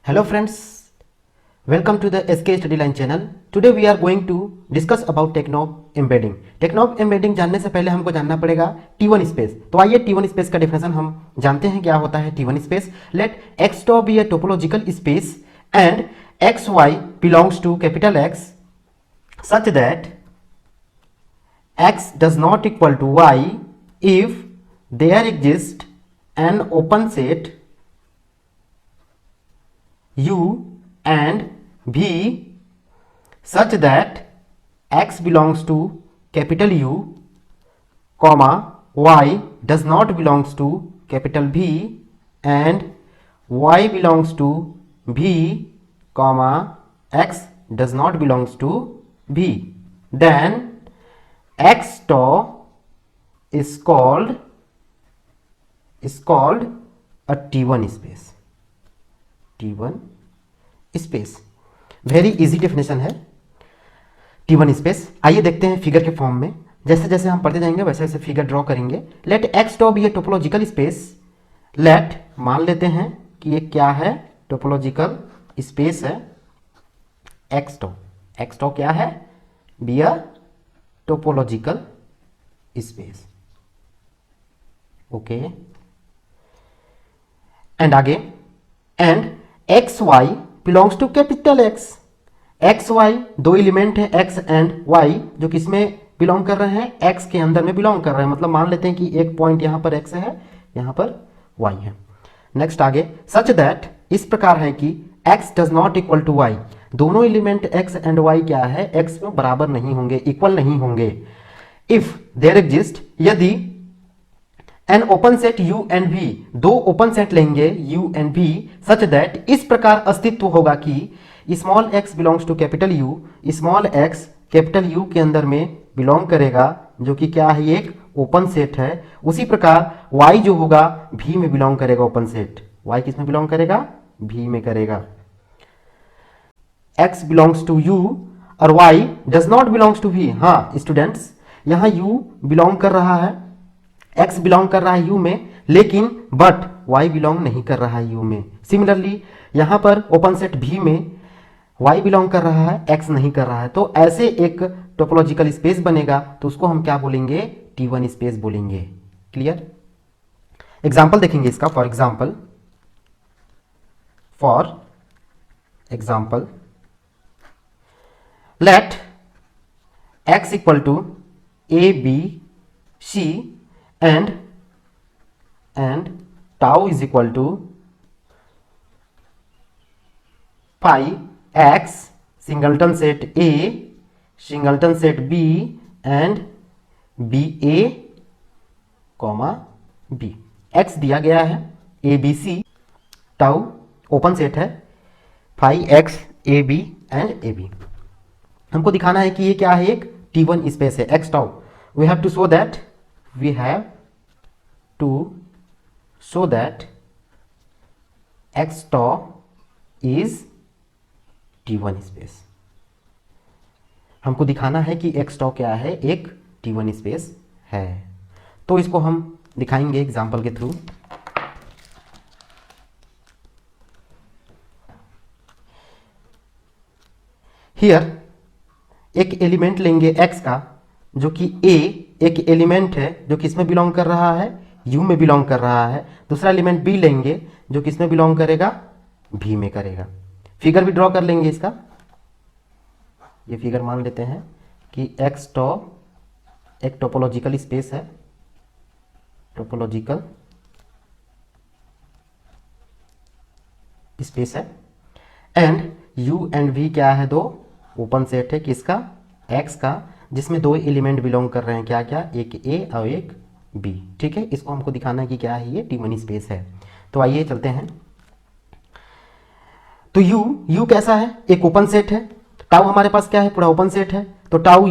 Hello friends, welcome to the SK Study Line channel. Today we are going to discuss about Teknob embedding. Teknob embedding जानने से पहले हमको जानना पड़ेगा T1 space. तो आइए T1 स्पेस का डेफिनेशन हम जानते हैं क्या होता है T1 space. Let X to be a topological space and XY belongs to capital X such that X does not equal to Y if there exists an open set U and V such that X belongs to capital U, comma Y does not belongs to capital V and Y belongs to V, comma X does not belongs to V. Then X to is called a T1 space. T1 space. Very easy definition है T1 space. आइए देखते हैं figure के form में. जैसे जैसे हम पढ़ते जाएंगे वैसे वैसे फिगर ड्रॉ करेंगे. Let x tau be a topological space. Let मान लेते हैं कि ये क्या है, टोपोलॉजिकल स्पेस है. एक्स टॉ क्या है, be a topological space. Okay, and आगे and X Y belongs to capital X. X Y दो एलिमेंट है एक्स एंड वाई जो किसमें बिलोंग कर रहे हैं, एक्स के अंदर में बिलोंग कर रहे हैं. मतलब मान लेते हैं कि एक पॉइंट यहां पर एक्स है, यहां पर वाई है. नेक्स्ट आगे सच दैट इस प्रकार है कि x does not equal to y. दोनों एलिमेंट एक्स एंड वाई क्या है, एक्स में बराबर नहीं होंगे, इक्वल नहीं होंगे. इफ देयर एग्जिस्ट, यदि an open set U and V, दो ओपन सेट लेंगे U and V such that इस प्रकार अस्तित्व होगा कि small x belongs to capital U, small x capital U के अंदर में बिलोंग करेगा जो कि क्या है, एक ओपन सेट है. उसी प्रकार y जो होगा V में बिलोंग करेगा ओपन सेट. y किस में बिलोंग करेगा, V में करेगा. x बिलोंग्स टू U और y does not belongs to V. हाँ स्टूडेंट्स, यहां U बिलोंग कर रहा है, x बिलोंग कर रहा है U में, लेकिन बट y बिलोंग नहीं कर रहा है U में. सिमिलरली यहां पर ओपन सेट V में y बिलोंग कर रहा है, x नहीं कर रहा है. तो ऐसे एक टोपोलॉजिकल स्पेस बनेगा तो उसको हम क्या बोलेंगे, T1 स्पेस बोलेंगे. क्लियर. एग्जाम्पल देखेंगे इसका. For example let x equal to a b c and tau is equal to phi x singleton set A, singleton set B and BA, B. x दिया गया है ABC, tau ओपन सेट है, phi x AB and AB. हमको दिखाना है कि ये क्या है, एक T1 स्पेस है. x tau we have to show that x tau is T1 space. हमको दिखाना है कि x tau क्या है, एक T1 स्पेस है. तो इसको हम दिखाएंगे एग्जाम्पल के थ्रू. हियर एक एलिमेंट लेंगे x का जो कि A एक एलिमेंट है जो किसमें बिलोंग कर रहा है, U में बिलोंग कर रहा है. दूसरा एलिमेंट B लेंगे जो किसमें बिलोंग करेगा, V में करेगा. फिगर भी ड्रॉ कर लेंगे इसका. ये फिगर मान लेते हैं कि x टॉ एक टोपोलॉजिकल स्पेस है, टोपोलॉजिकल स्पेस है. एंड U एंड V क्या है, दो ओपन सेट है किसका, x का, जिसमें दो एलिमेंट बिलोंग कर रहे हैं. क्या क्या, एक A और एक B. ठीक है, इसको हमको दिखाना है कि क्या है, ये T1 स्पेस है. तो आइए चलते हैं. तो U कैसा है, एक ओपन सेट है. टाउ हमारे पास क्या है, पूरा ओपन सेट है. तो टाउ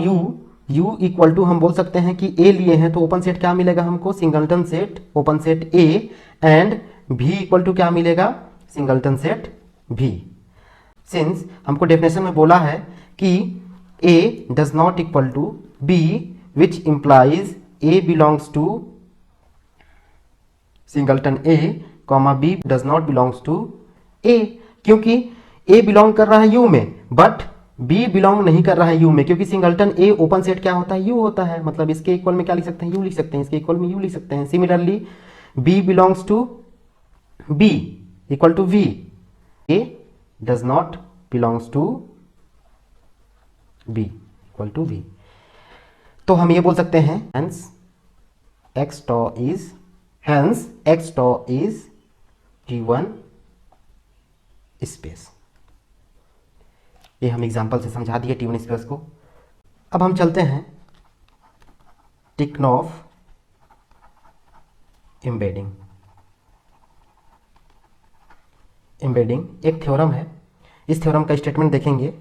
U इक्वल टू हम बोल सकते हैं कि A लिए हैं तो ओपन सेट क्या मिलेगा हमको, singleton set open set A and V equal to क्या मिलेगा, सिंगलटन सेट V. सिंस हमको डेफिनेशन में बोला है कि A does not equal to B, which implies A belongs to singleton A, comma B does not belongs to A. क्योंकि ए belong कर रहा है यू में, बट बी बिलोंग नहीं कर रहा है यू में, क्योंकि सिंगलटन ए ओपन सेट क्या होता है, यू होता है। मतलब इसके इक्वल में क्या लिख सकते हैं, यू लिख सकते हैं, इसके इक्वल में यू लिख सकते हैं। Similarly b belongs to b equal to v, a does not belongs to b equal to v. तो हम ये बोल सकते हैं hence x tau is T1 space. ये हम एग्जांपल से समझा दिए T1 स्पेस को। अब हम चलते हैं टिक्नॉफ एम्बेडिंग। एम्बेडिंग एक थ्योरम है, इस थ्योरम का स्टेटमेंट देखेंगे।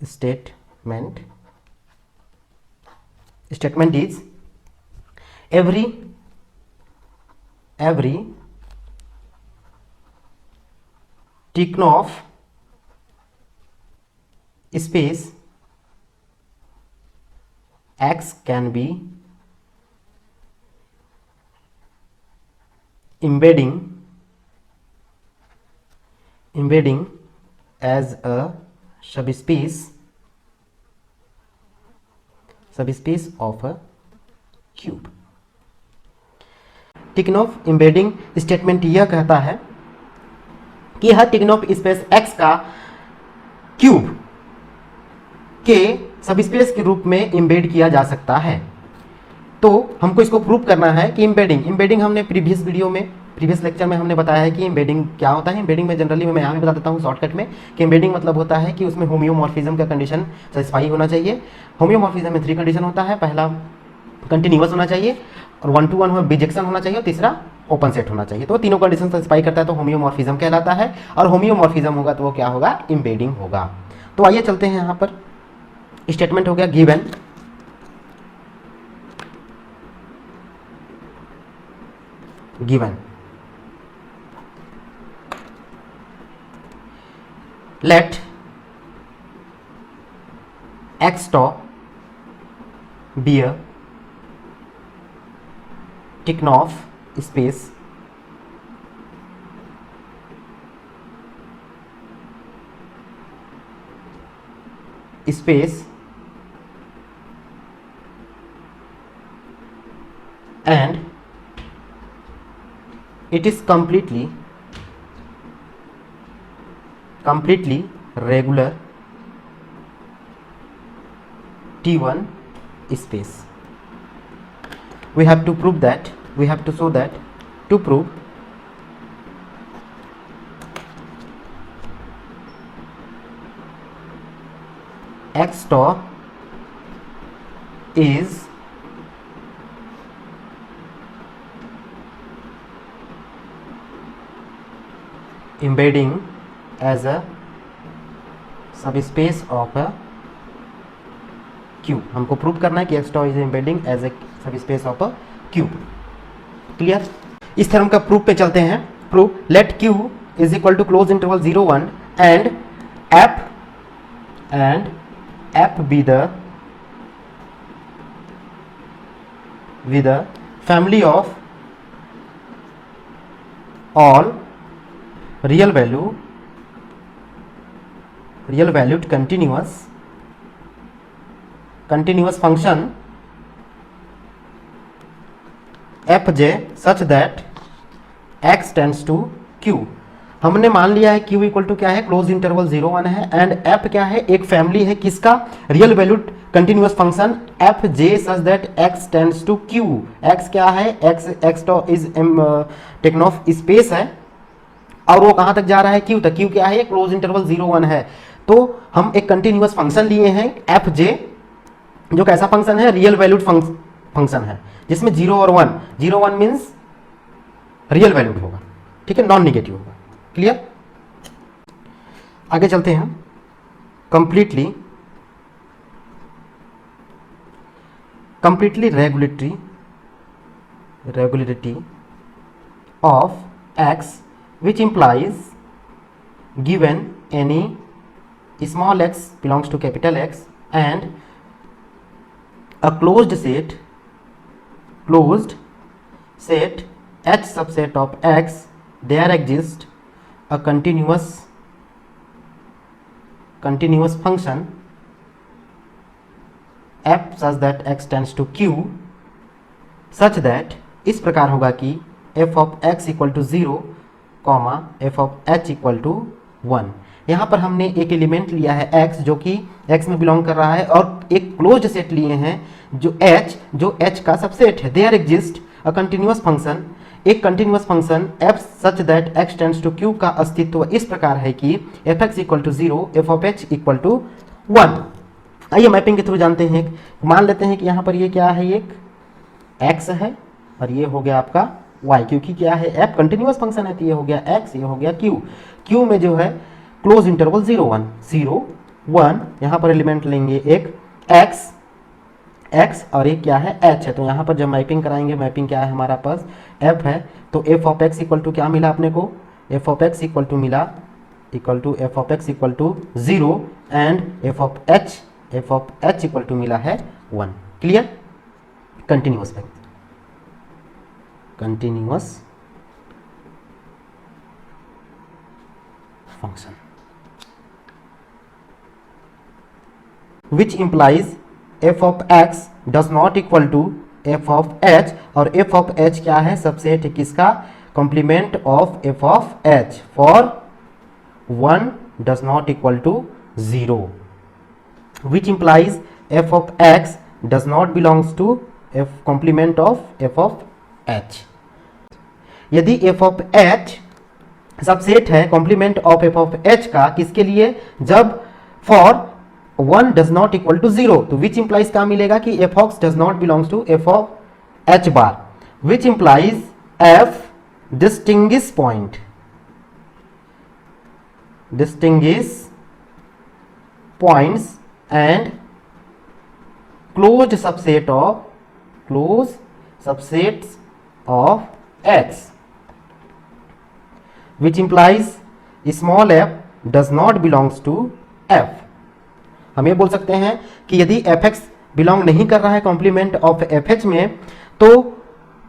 Statement is every Tikhonov space X can be embedding as a subspace of a cube। Tychonoff embedding statement यह कहता है कि हर टिक्नॉफ स्पेस एक्स का क्यूब के सबस्पेस के रूप में एम्बेड किया जा सकता है। तो हमको इसको प्रूव करना है कि एम्बेडिंग हमने प्रीवियस लेक्चर में हमने बताया है कि एम्बेडिंग क्या होता है। एम्बेडिंग में जनरली मैं यहाँ भी बता देता हूँ शॉर्टकट में कि एम्बेडिंग मतलब होता है कि उसमें होम्योमॉर्फिज्म का कंडीशन सेटिस्फाई होना चाहिए। होम्योमॉर्फिज्म में 3 कंडीशन होता है। पहला कंटिन्यूअस होना चाहिए, और 1-to-1 में बिजेक्शन होना चाहिए, और तीसरा ओपन सेट होना चाहिए। तो तीनों कंडीशन सेटिस्फाई करता है तो होम्योमॉर्फिज्म कहलाता है। और होम्योमॉर्फिज्म होगा तो वो क्या होगा, एम्बेडिंग होगा। तो आइए चलते हैं, यहाँ पर स्टेटमेंट हो गया given let x tau be a Tikhonov space and it is completely regular T1 space। We have to prove that, we have to show that, to prove x tau is embedding as a subspace of a cube। हमको prove करना है कि x tau is embedding as a subspace of a cube। Clear? इस theorem का proof पे चलते हैं। Proof let q is equal to closed interval 0-1 and f be the with a family of all real valued continuous function fj such that x tends to q। हमने मान लिया है q equal to क्या है, close interval 0-1 है, and f क्या है, एक फैमिली है किसका, real valued continuous function f j such that x tends to q। x क्या है, x तो इज टिक्नॉफ स्पेस है और वो कहां तक जा रहा है, q तक। q क्या है, क्लोज इंटरवल 0-1 है। तो हम एक कंटिन्यूअस फंक्शन लिए हैं एफ जे, जो कैसा फंक्शन है, रियल वैल्यूड फंक्शन है, जिसमें 0 और 1, 0-1 मीन्स रियल वैल्यूड होगा, ठीक है, नॉन निगेटिव होगा। क्लियर? आगे चलते हैं। Completely regularity of x which implies given any small x belongs to capital X and a closed set H subset of X, there exist a continuous function f such that x tends to q such that इस प्रकार होगा कि f of x equal to 0 comma f of h equal to 1। यहाँ पर हमने एक element लिया है x जो कि x में बिलोंग कर रहा है और एक क्लोज्ड सेट लिए हैं जो h का सबसेट है। There exist a continuous function, एक continuous function f such that x tends to q का अस्तित्व इस प्रकार है कि f(x) equal to 0 f of h equal to 1। आइए मैपिंग के थ्रू जानते हैं। मान लेते हैं कि यहाँ पर ये क्या है, एक x है और ये हो गया आपका y, क्योंकि क्या है f कंटिन्यूअस फंक्शन है तो ये हो गया x, ये हो गया q में जो है क्लोज इंटरवल 0 1 यहाँ पर एलिमेंट लेंगे एक x और एक क्या है h है। तो यहाँ पर जब मैपिंग कराएंगे, मैपिंग क्या है हमारा पास f है, तो f of x equal to क्या मिला अपने को, f of x equal to मिला f of x equal to 0 and f of h equal to मिला है 1। Clear? Continuous function which implies f of x does not equal to f of h, और f of h क्या है, subset किसका, complement of f of h for 1 does not equal to 0, which implies f of x does not belongs to f complement of f of h। यदि f of h subset है complement of f of h का, किसके लिए, जब for 1 does not equal to 0, तो which implies क्या मिलेगा कि f of x does not belongs to f of h bar, which implies f distinguish points and closed subsets of x, which implies small f does not belongs to f। हम ये बोल सकते हैं कि यदि fx बिलोंग नहीं कर रहा है कॉम्प्लीमेंट ऑफ fh में, तो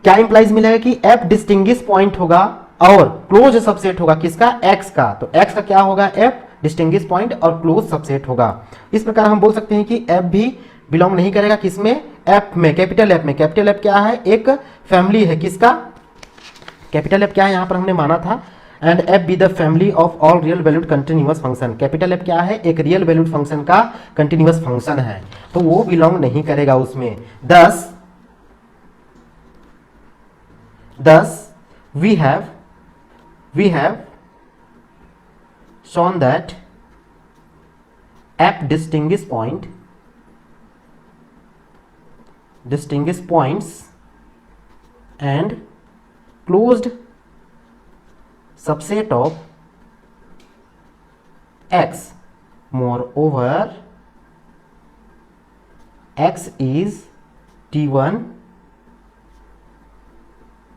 क्या इंप्लाइज मिलेगा कि f डिस्टिंग्विश पॉइंट होगा और क्लोज सबसेट होगा किसका, x का। तो x का क्या होगा, f डिस्टिंग्विश पॉइंट और क्लोज सबसेट होगा। इस प्रकार हम बोल सकते हैं कि f भी बिलोंग नहीं करेगा किसमें, f में, कैपिटल F में। कैपिटल F क्या है, एक फैमिली है किसका, कैपिटल F क्या है यहां पर हमने माना था, and f be the family of all real valued continuous function. Capital F क्या है, एक रियल वैल्यूड फंक्शन का कंटिन्यूअस फंक्शन है, तो वो बिलोंग नहीं करेगा उसमें। thus we have shown that f distinguish points and closed subset of x, moreover x is T1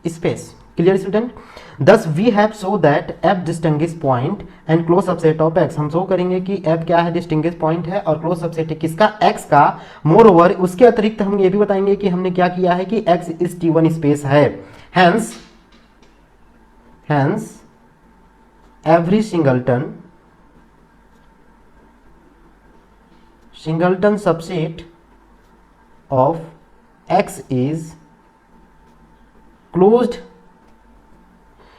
space। Clear student? thus we have show that f distinguish point and close subset of x। हम show करेंगे कि f क्या है, distinguish point है और close subset है किसका, x का। मोरओवर उसके अतिरिक्त हम ये भी बताएंगे कि हमने क्या किया है कि x इस T1 स्पेस है। hence every singleton subset of x is closed,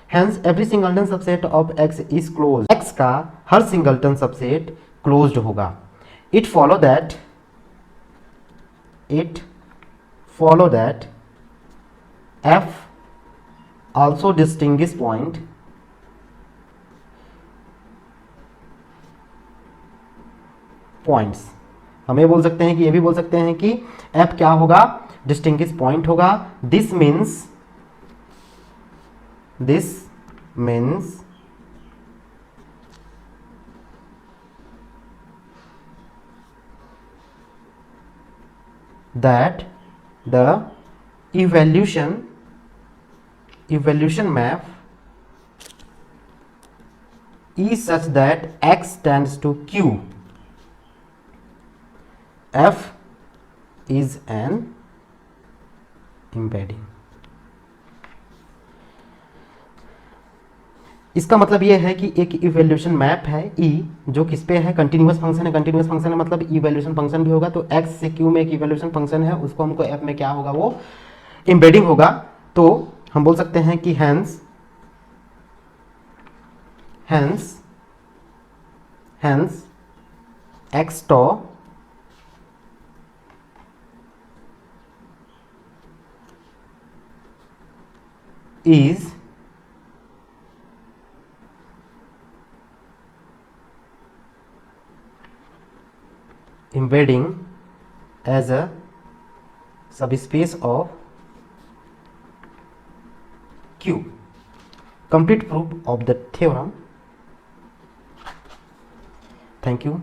hence every singleton subset of x is closed। x का हर सिंगलटन सबसेट क्लोज्ड होगा। it follow that f also distinguish points। हम ये बोल सकते हैं कि ये भी बोल सकते हैं कि f क्या होगा, डिस्टिंग्विश पॉइंट होगा। This means that the evolution map is such that x tends to q, f is an embedding। इसका मतलब ये है कि एक इवैल्यूएशन मैप है ई, जो किस पे है, कंटिन्यूअस फंक्शन है। कंटिन्यूअस फंक्शन है मतलब इवैल्यूएशन फंक्शन भी होगा, तो एक्स से क्यू में एक इवैल्यूएशन फंक्शन है, उसको हमको एफ में क्या होगा, वो एम्बेडिंग होगा। तो हम बोल सकते हैं कि hence hence hence x tau is embedding as a subspace of Q. Complete proof of the theorem. Thank you.